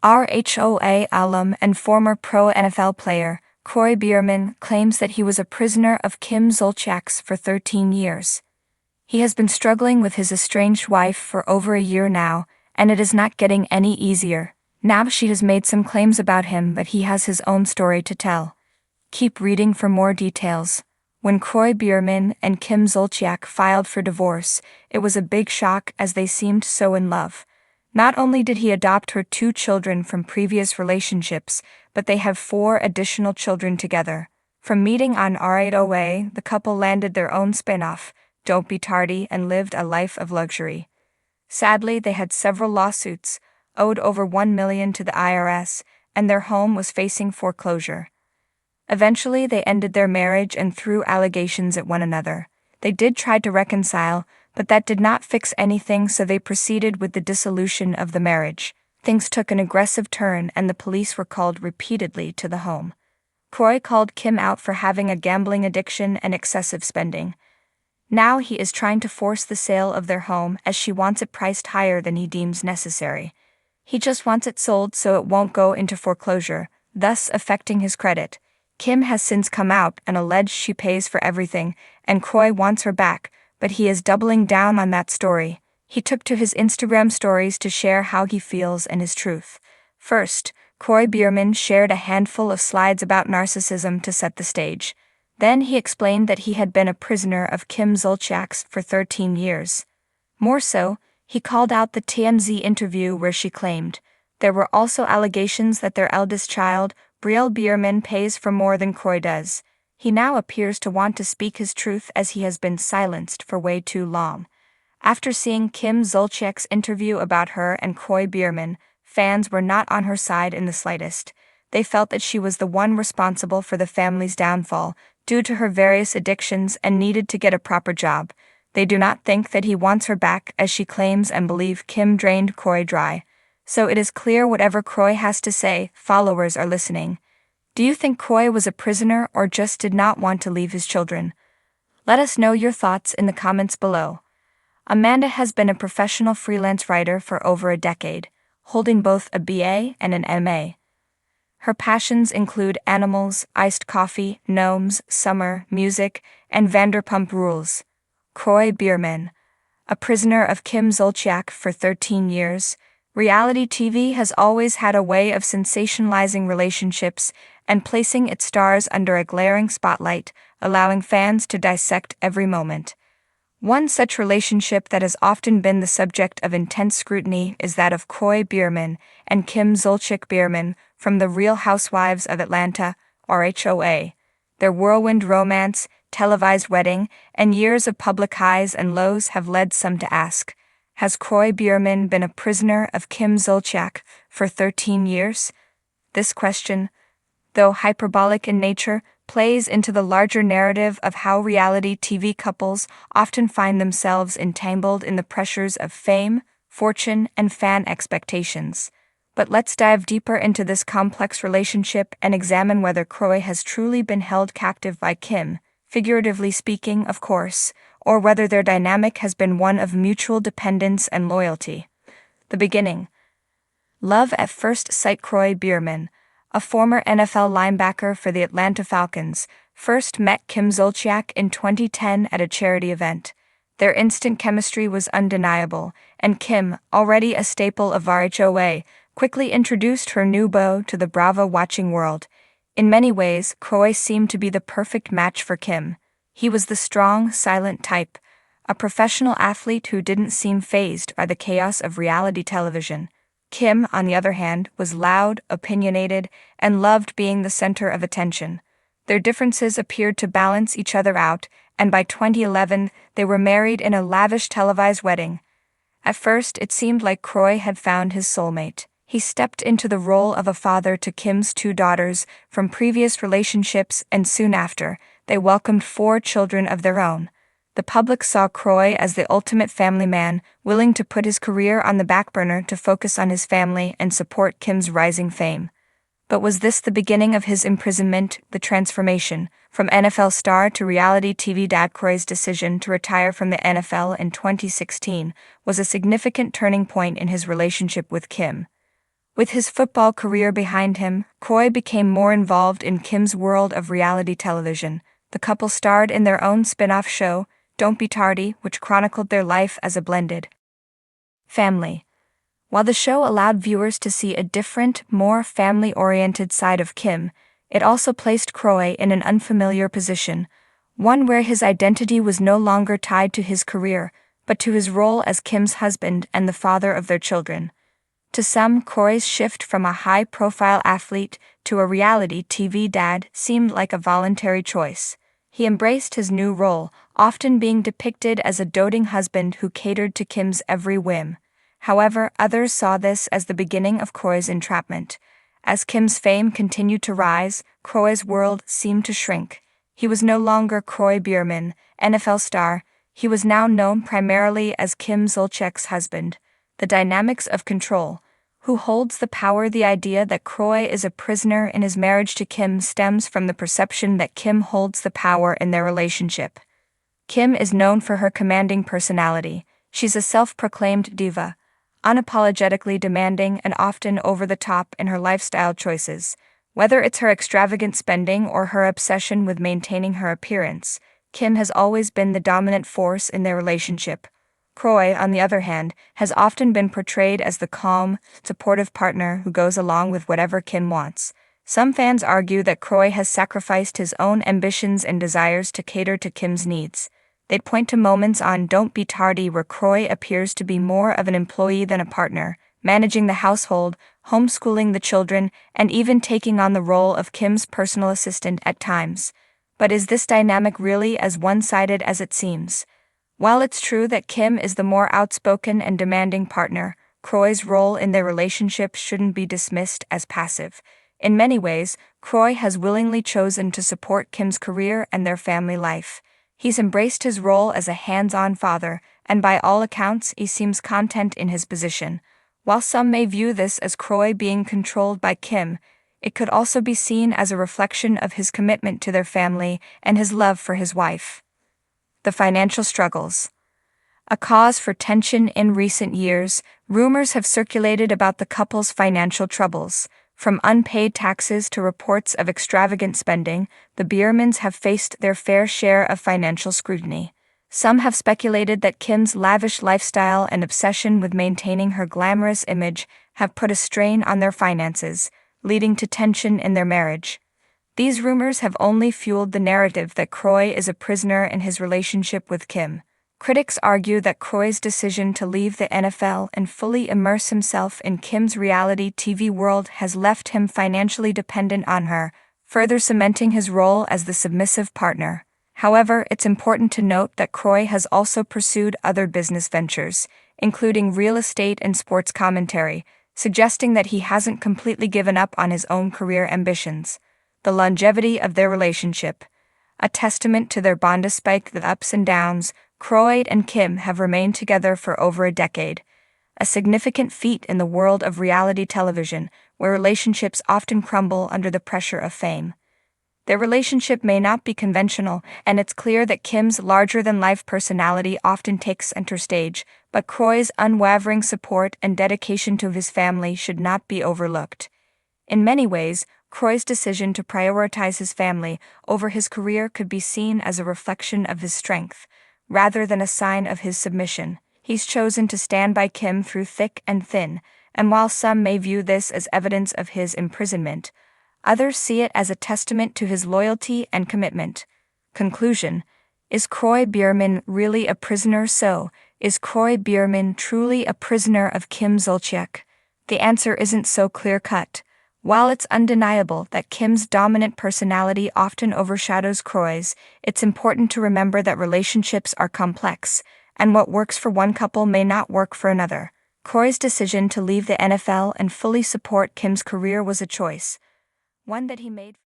Rhoa alum and former pro NFL player, Kroy Biermann, claims that he was a prisoner of Kim Zolciak's for 13 years. He has been struggling with his estranged wife for over a year now, and it is not getting any easier. Now she has made some claims about him, but he has his own story to tell. Keep reading for more details. When Kroy Biermann and Kim Zolciak filed for divorce, it was a big shock as they seemed so in love. Not only did he adopt her 2 children from previous relationships, but they have 4 additional children together. From meeting on Rhoa, the couple landed their own spin-off, Don't Be Tardy, and lived a life of luxury. Sadly, they had several lawsuits, owed over $1 million to the IRS, and their home was facing foreclosure. Eventually, they ended their marriage and threw allegations at one another. They did try to reconcile, but that did not fix anything, so they proceeded with the dissolution of the marriage. Things took an aggressive turn and the police were called repeatedly to the home. Kroy called Kim out for having a gambling addiction and excessive spending. Now he is trying to force the sale of their home as she wants it priced higher than he deems necessary. He just wants it sold so it won't go into foreclosure, thus affecting his credit. Kim has since come out and alleged she pays for everything, and Kroy wants her back, but he is doubling down on that story. He took to his Instagram stories to share how he feels and his truth. First, Kroy Biermann shared a handful of slides about narcissism to set the stage. Then he explained that he had been a prisoner of Kim Zolciak's for 13 years. More so, he called out the TMZ interview where she claimed there were also allegations that their eldest child, Real Biermann, pays for more than Kroy does. He now appears to want to speak his truth as he has been silenced for way too long. After seeing Kim Zolciak's interview about her and Kroy Biermann, fans were not on her side in the slightest. They felt that she was the one responsible for the family's downfall, due to her various addictions, and needed to get a proper job. They do not think that he wants her back, as she claims, and believe Kim drained Kroy dry. So it is clear whatever Kroy has to say, followers are listening. Do you think Kroy was a prisoner or just did not want to leave his children? Let us know your thoughts in the comments below. Amanda has been a professional freelance writer for over a decade, holding both a BA and an MA. Her passions include animals, iced coffee, gnomes, summer, music, and Vanderpump Rules. Kroy Biermann, a prisoner of Kim Zolciak for 13 years, reality TV has always had a way of sensationalizing relationships and placing its stars under a glaring spotlight, allowing fans to dissect every moment. One such relationship that has often been the subject of intense scrutiny is that of Kroy Biermann and Kim Zolciak Biermann from the Real Housewives of Atlanta, Rhoa. Their whirlwind romance, televised wedding, and years of public highs and lows have led some to ask, has Kroy Biermann been a prisoner of Kim Zolciak for 13 years? This question, though hyperbolic in nature, plays into the larger narrative of how reality TV couples often find themselves entangled in the pressures of fame, fortune, and fan expectations. But let's dive deeper into this complex relationship and examine whether Kroy has truly been held captive by Kim, figuratively speaking, of course, or whether their dynamic has been one of mutual dependence and loyalty. The beginning. Love at first sight. Kroy Biermann, a former NFL linebacker for the Atlanta Falcons, first met Kim Zolciak in 2010 at a charity event. Their instant chemistry was undeniable, and Kim, already a staple of Rhoa, quickly introduced her new beau to the Bravo watching world. In many ways, Kroy seemed to be the perfect match for Kim. He was the strong, silent type, a professional athlete who didn't seem fazed by the chaos of reality television. Kim, on the other hand, was loud, opinionated, and loved being the center of attention. Their differences appeared to balance each other out, and by 2011, they were married in a lavish televised wedding. At first, it seemed like Kroy had found his soulmate. He stepped into the role of a father to Kim's 2 daughters from previous relationships, and soon after, they welcomed 4 children of their own. The public saw Kroy as the ultimate family man, willing to put his career on the back burner to focus on his family and support Kim's rising fame. But was this the beginning of his imprisonment, the transformation from NFL star to reality TV dad? Kroy's decision to retire from the NFL in 2016 was a significant turning point in his relationship with Kim. With his football career behind him, Kroy became more involved in Kim's world of reality television. The couple starred in their own spin-off show, Don't Be Tardy, which chronicled their life as a blended family. While the show allowed viewers to see a different, more family-oriented side of Kim, it also placed Kroy in an unfamiliar position, one where his identity was no longer tied to his career, but to his role as Kim's husband and the father of their children. To some, Kroy's shift from a high-profile athlete to a reality TV dad seemed like a voluntary choice. He embraced his new role, often being depicted as a doting husband who catered to Kim's every whim. However, others saw this as the beginning of Kroy's entrapment. As Kim's fame continued to rise, Kroy's world seemed to shrink. He was no longer Kroy Biermann, NFL star. He was now known primarily as Kim Zolciak's husband. The dynamics of control. Who holds the power? The idea that Kroy is a prisoner in his marriage to Kim stems from the perception that Kim holds the power in their relationship. Kim is known for her commanding personality. She's a self-proclaimed diva, unapologetically demanding and often over the top in her lifestyle choices. Whether it's her extravagant spending or her obsession with maintaining her appearance, Kim has always been the dominant force in their relationship. Kroy, on the other hand, has often been portrayed as the calm, supportive partner who goes along with whatever Kim wants. Some fans argue that Kroy has sacrificed his own ambitions and desires to cater to Kim's needs. They point to moments on Don't Be Tardy where Kroy appears to be more of an employee than a partner, managing the household, homeschooling the children, and even taking on the role of Kim's personal assistant at times. But is this dynamic really as one-sided as it seems? While it's true that Kim is the more outspoken and demanding partner, Kroy's role in their relationship shouldn't be dismissed as passive. In many ways, Kroy has willingly chosen to support Kim's career and their family life. He's embraced his role as a hands-on father, and by all accounts, he seems content in his position. While some may view this as Kroy being controlled by Kim, it could also be seen as a reflection of his commitment to their family and his love for his wife. The financial struggles. A cause for tension in recent years, rumors have circulated about the couple's financial troubles. From unpaid taxes to reports of extravagant spending, the Biermanns have faced their fair share of financial scrutiny. Some have speculated that Kim's lavish lifestyle and obsession with maintaining her glamorous image have put a strain on their finances, leading to tension in their marriage. These rumors have only fueled the narrative that Kroy is a prisoner in his relationship with Kim. Critics argue that Kroy's decision to leave the NFL and fully immerse himself in Kim's reality TV world has left him financially dependent on her, further cementing his role as the submissive partner. However, it's important to note that Kroy has also pursued other business ventures, including real estate and sports commentary, suggesting that he hasn't completely given up on his own career ambitions. The longevity of their relationship. A testament to their bond despite the ups and downs, Kroy and Kim have remained together for over a decade. A significant feat in the world of reality television, where relationships often crumble under the pressure of fame. Their relationship may not be conventional, and it's clear that Kim's larger-than-life personality often takes center stage, but Kroy's unwavering support and dedication to his family should not be overlooked. In many ways, Kroy's decision to prioritize his family over his career could be seen as a reflection of his strength, rather than a sign of his submission. He's chosen to stand by Kim through thick and thin, and while some may view this as evidence of his imprisonment, others see it as a testament to his loyalty and commitment. Conclusion. Is Kroy Biermann really a prisoner? Is Kroy Biermann truly a prisoner of Kim Zolciak? The answer isn't so clear-cut. While it's undeniable that Kim's dominant personality often overshadows Kroy's, it's important to remember that relationships are complex, and what works for one couple may not work for another. Kroy's decision to leave the NFL and fully support Kim's career was a choice, one that he made